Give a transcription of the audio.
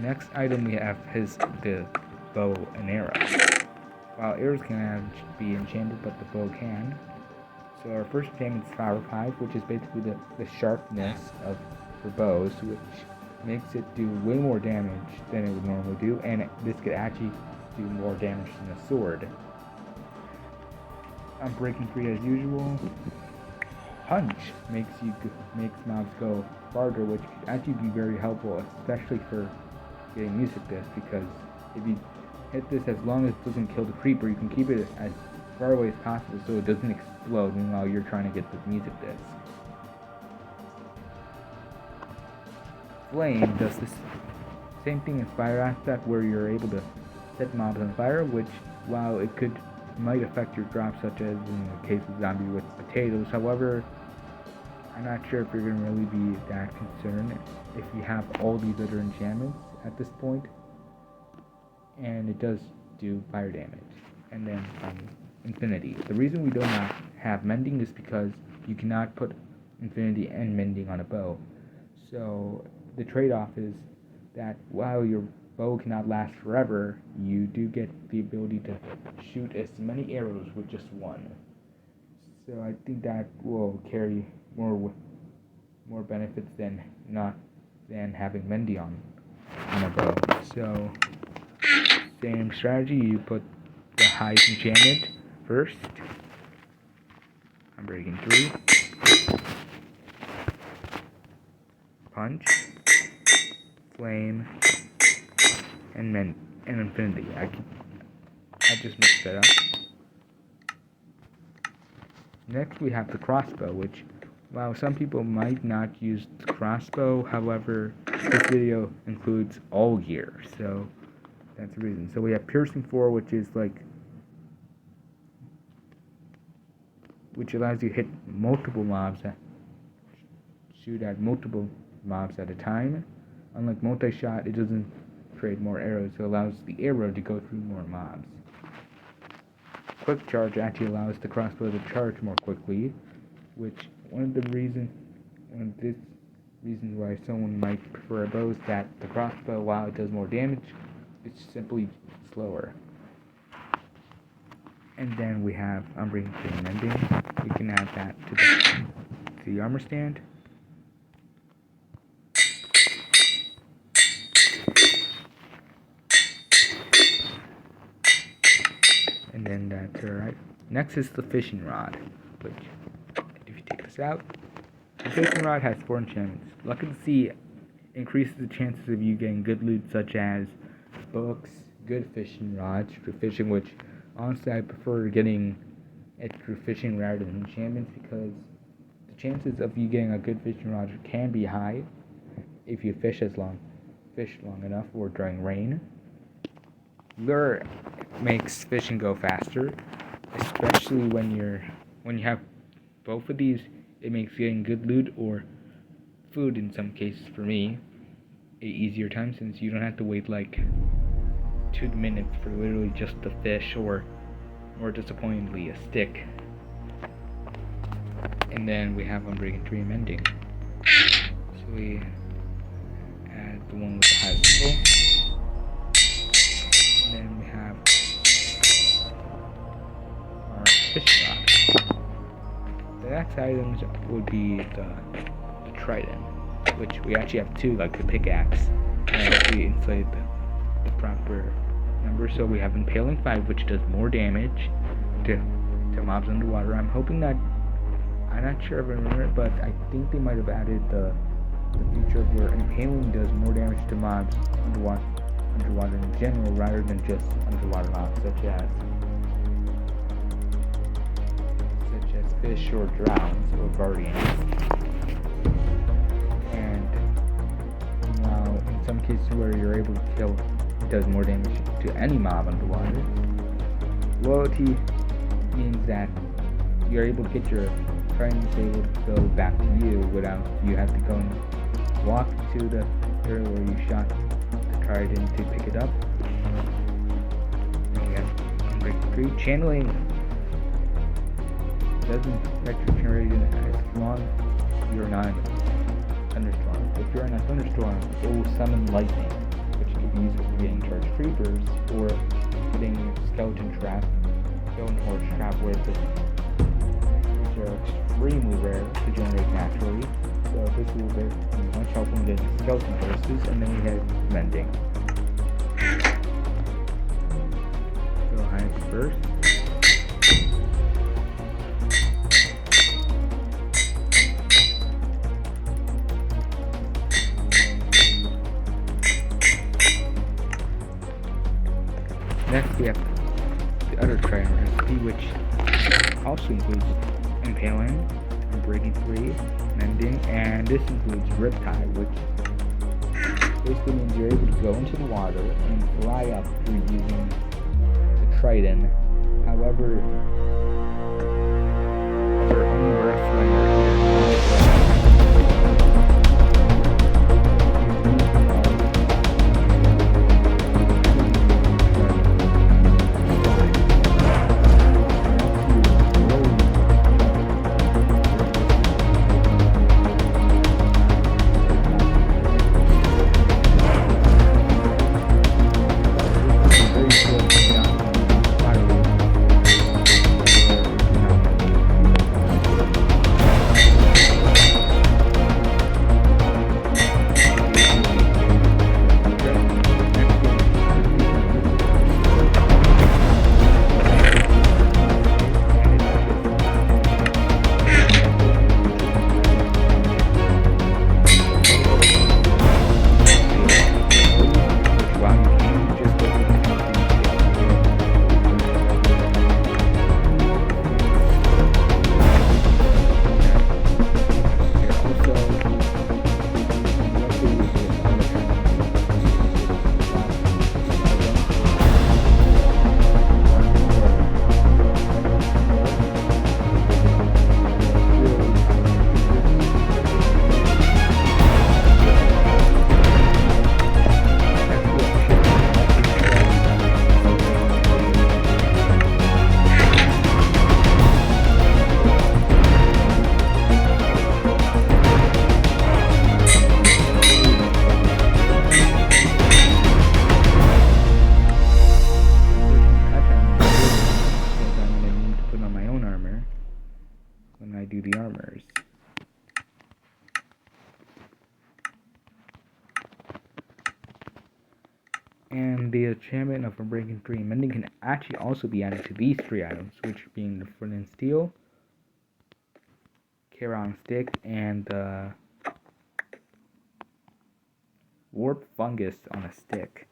Next item we have is the bow and arrow. While arrows cannot be enchanted, but the bow can. So our first enchantment is Fire 5, which is basically the sharpness of the bows, which makes it do way more damage than it would normally do, and this could actually do more damage than a sword. I'm breaking free as usual. Punch makes mobs go farther, which could actually be very helpful, especially for getting music disc, because if you hit this, as long as it doesn't kill the creeper, you can keep it as far away as possible so it doesn't explode while you're trying to get the music disc. Flame does this same thing as Fire Aspect, where you're able to set mobs on fire, which, while it might affect your drops, such as in the case of zombie with potatoes, however, I'm not sure if you're going to really be that concerned if you have all these other enchantments at this point. And it does do fire damage. And then Infinity. The reason we do not have Mending is because you cannot put Infinity and Mending on a bow. So the trade-off is that while your bow cannot last forever, you do get the ability to shoot as many arrows with just one. So I think that will carry more benefits than having Mending on a bow. So same strategy, you put the highest enchantment first. I'm breaking 3. Punch, Flame, and Infinity. I just mixed that up. Next we have the crossbow, which, while some people might not use the crossbow, however, this video includes all gear, so that's the reason. So we have Piercing 4, which allows you to hit multiple mobs, shoot at multiple mobs at a time. Unlike multi-shot, it doesn't create more arrows, so it allows the arrow to go through more mobs. Quick Charge actually allows the crossbow to charge more quickly, which one of the reasons why someone might prefer a bow is that the crossbow, while it does more damage, it's simply slower. And then we have Unbreaking and Mending. We can add that to the armor stand. And then that's alright. Next is the Fishing Rod, which, if you take this out, the Fishing Rod has 4 enchantments. Lucky to See increases the chances of you getting good loot, such as books, good fishing rods for fishing, which honestly I prefer getting it through fishing rather than enchantments, because the chances of you getting a good fishing rod can be high if you fish long enough or during rain. Lure makes fishing go faster, especially when you have both of these. It makes getting good loot, or food in some cases for me, an easier time, since you don't have to wait like 2 minutes for literally just a fish, or more disappointingly a stick. And then we have Unbreaking 3 and Mending. So we add the one with the highest level. And then we have our fish rock. The next items would be the trident, which we actually have 2, like the pickaxe, and we inflate the proper number. So we have Impaling 5, which does more damage to mobs underwater. I'm hoping that, I'm not sure if I remember it, but I think they might have added the feature where Impaling does more damage to mobs underwater in general, rather than just underwater mobs, such as fish or drowns or guardians. And while in some cases where you're able to kill, it does more damage to any mob underwater. Loyalty means that you're able to get your trident able to go back to you without you have to go and walk to the area where you shot the trident to pick it up. And we have Unbreaking 3. Channeling doesn't affect your generation as long as you're not thunderstorm. If you're in a thunderstorm, it will summon lightning, which can be used for getting charged creepers or getting skeleton horde trap which are extremely rare to generate naturally. So this will be much helpful in getting skeleton horses, and then we have mending. So hide first. Next we have the other trident recipe, which also includes impaling, breaking free, mending, and this includes riptide, which basically means you're able to go into the water and fly up through using the trident. However, only works when you're when I do the armors. And the enchantment of Unbreaking 3 and Mending can actually also be added to these 3 items, which being the Flint and Steel, Charon Stick, and the Warp Fungus on a Stick.